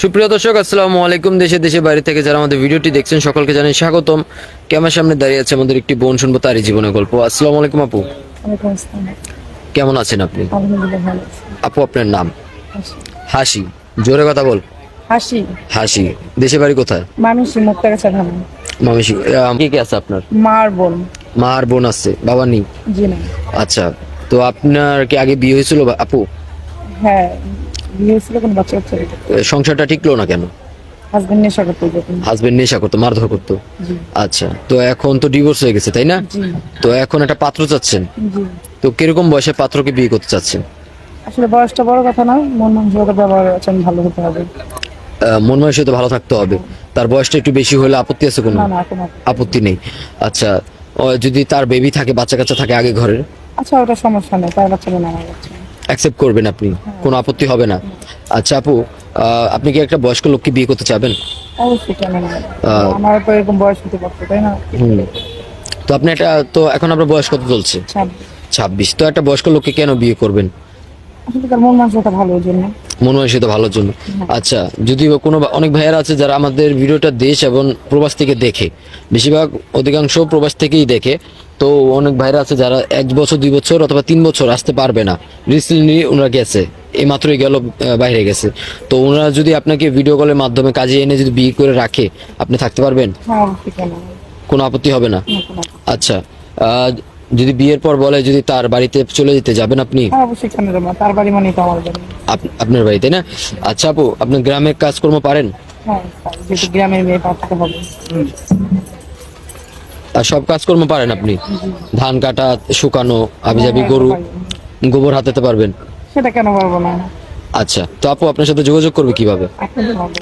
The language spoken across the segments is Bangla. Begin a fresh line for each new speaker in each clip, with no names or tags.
সুপ্রিয় দর্শক, আসসালামু আলাইকুম। দেশে দেশে বাইরে থেকে যারা আমাদের ভিডিওটি দেখছেন সকলকে জানাই স্বাগতম। ক্যামেরার সামনে দাঁড়িয়ে আছে আমাদের একটি বোন, শুনবো তারই জীবনের গল্প। আসসালামু আলাইকুম আপু,
ওয়ালাইকুম আসসালাম।
কেমন আছেন আপনি?
আলহামদুলিল্লাহ ভালো আছি।
আপু আপনার নাম?
হাসি।
হাসি। জোরে কথা বল।
হাসি।
হাসি। দেশে বাড়ি কোথায়?
মামিসি মুক্তাগাছা ধাম।
মামিসি। কে কে আছে আপনার?
মার বোন।
মা আর বোন আছে, বাবা নেই?
জি না।
আচ্ছা, তো আপনার কি আগে বিয়ে হয়েছিল আপু?
হ্যাঁ, বিয়ে হয়েছিল, কোনো বাচ্চা কাচ্চা নেই।
সংসারটা টিকলো না কেন?
হাজবেন্ড নেশা করতে যেতেন।
হাজবেন্ড নেশা করতো, মারধর করতো?
জি।
আচ্ছা, তো এখন তো ডিভোর্স হয়ে গেছে তাই না?
জি।
তো এখন একটা পাত্র চাচ্ছেন,
জি।
তো কিরকম বয়সে পাত্রকে বিয়ে করতে চাচ্ছেন?
আসলে বয়সটা বড় কথা না, মন মানসিকতা ব্যবহার আচরণ ভালো হতে হবে।
মন মানসিকতা ভালো থাকতে হবে। তার বয়সটা একটু বেশি হলে আপত্তি আছে কোনো?
না না, কোনো
আপত্তি নেই। আচ্ছা, যদি তার বেবি থাকে, বাচ্চা কাচ্চা থাকে আগে ঘরের,
আচ্ছা, ওটা সমস্যা নেই, তার বাচ্চা নেই, আমার বাচ্চা।
অ্যাকসেপ্ট করবেন আপনি? কোনো আপত্তি হবে না? আচ্ছা আপু, আপনি কি একটা বয়স্ক লোককে বিয়ে করতে চাবেন?
অবশ্যই, কেন না? আমার তো এরকম বয়স হতে পারতো, তাই না?
হুম। তো আপনি একটা, তো এখন আপনার বয়স কত চলছে? 26। তো একটা বয়স্ক লোককে কেন বিয়ে করবেন?
আসলে তার মন মানসিকতা ভালো, ওই জন্য।
মনে হয় সেটা ভালোর জন্য। আচ্ছা, যদি কোনো অনেক ভাইয়ারা আছে যারা আমাদের ভিডিওটা দেশ এবং প্রবাস থেকে দেখে, বেশিরভাগ অধিকাংশ প্রবাস থেকেই দেখে, তো অনেক ভাইরা আছে যারা 1 বছর 2 বছর অথবা 3 বছর আসতে পারবে না। রিসেন্টলি ওনারা গেছে, এই মাত্রই গেল, বাইরে গেছে। তো ওনারা যদি আপনাকে ভিডিও কলের মাধ্যমে কাজে এনে যদি বিয়ে করে রাখে, আপনি থাকতে পারবেন?
হ্যাঁ, অবশ্যই, কেন না?
কোনো আপত্তি হবে না?
না, কোনো আপত্তি।
আচ্ছা, যদি বিয়ের পর বলে যদি তার বাড়িতে চলে যেতে, যাবেন আপনি?
হ্যাঁ, অবশ্যই, কেন যাবো না? তার বাড়ি মানে তো আমার বাড়ি।
আপনার বাড়িতে না? আচ্ছা আপু, আপনি গ্রামে কাজকর্ম পারেন?
হ্যাঁ, যেহেতু গ্রামের মেয়ে, পাঠাতে হবে।
আর সব কাজকর্ম পারেন আপনি? ধান কাটা, শুকানো, আবিজাবি, গরু, গোবর হাতাতে পারবেন?
সেটা কেন পারবো না?
আচ্ছা, তো আপু আপনার সাথে যোগাযোগ করবে কিভাবে?
আপনাদের ভালো।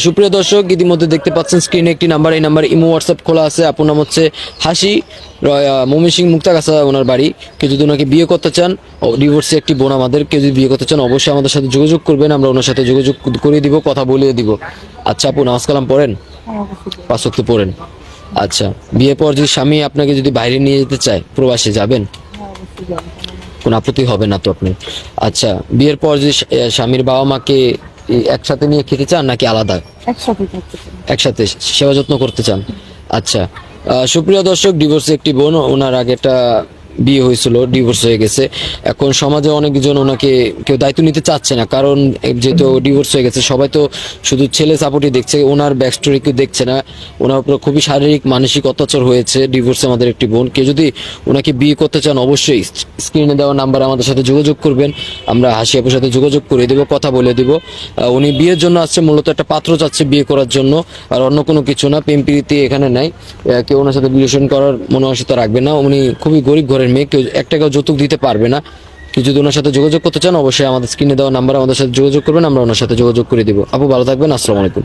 সুপ্রিয় দর্শক, ইতিমধ্যে দেখতে পাচ্ছেন স্ক্রিনে একটি নাম্বার, এই নাম্বার ইমো হোয়াটসঅ্যাপ খোলা আছে। আপুর নাম হচ্ছে হাসি, ময়মনসিংহ মুক্তাগাছা ওনার বাড়ি। কেউ যদি ওনাকে বিয়ে করতে চান, ডিভোর্সে একটি বোন আমাদের, কেউ যদি বিয়ে করতে চান অবশ্যই আমাদের সাথে যোগাযোগ করবেন, আমরা ওনার সাথে যোগাযোগ করে দিব, কথা বলিয়ে দিব। আচ্ছা আপু, নামাজ কালাম পড়েন?
হ্যাঁ, অবশ্যই।
5 ওয়াক্ত পড়েন? আচ্ছা, বিয়ের পর যদি স্বামী আপনাকে যদি বাইরে নিয়ে যেতে চায়, প্রবাসে যাবেন?
হ্যাঁ, অবশ্যই যাবো।
কোনো আপত্তি হবে না তো আপনি? আচ্ছা, বিয়ের পর যদি স্বামীর বাবা মাকে একসাথে নিয়ে খেতে চান নাকি আলাদা?
একসাথে থাকতে চাই।
একসাথে সেবা যত্ন করতে চান? আচ্ছা, সুপ্রিয় দর্শক, ডিভোর্সে একটি বোন, ওনার আগে একটা বিয়ে হয়েছিল, ডিভোর্স হয়ে গেছে। এখন সমাজে অনেকজন ওনাকে কেউ দায়িত্ব নিতে চাচ্ছে না, কারণ যেহেতু ডিভোর্স হয়ে গেছে, সবাই তো শুধু ছেলে সাপোর্টই দেখছে, ওনার ব্যাক স্টোরি কেউ দেখছে না। ওনার উপর খুবই শারীরিক মানসিক অত্যাচার হয়েছে ডিভোর্সে আমাদের একটি বোন। কেউ যদি ওনাকে বিয়ে করতে চান অবশ্যই স্ক্রিনে দেওয়া নাম্বারে আমাদের সাথে যোগাযোগ করবেন, আমরা হাসি আপুর সাথে যোগাযোগ করে দেবো, কথা বলে দেবো। উনি বিয়ের জন্য আসছে, মূলত একটা পাত্র চাচ্ছে বিয়ে করার জন্য, আর অন্য কোনো কিছু না। প্রেম প্রীতি এখানে নাই, কেউ ওনার সাথে রিলেশন করার মনোবাসিতা রাখবে না। উনি খুবই গরিব ঘরের মেয়ে, কেউ 1 টাকাও যৌতুক দিতে পারবে না। কেউ যদি ওনার সাথে যোগাযোগ করতে চান অবশ্যই আমাদের স্ক্রিনে দেওয়া নাম্বারে আমাদের সাথে যোগাযোগ করবেন, আমরা ওনার সাথে যোগাযোগ করে দিব। আপু ভালো থাকবেন, আসসালামু আলাইকুম।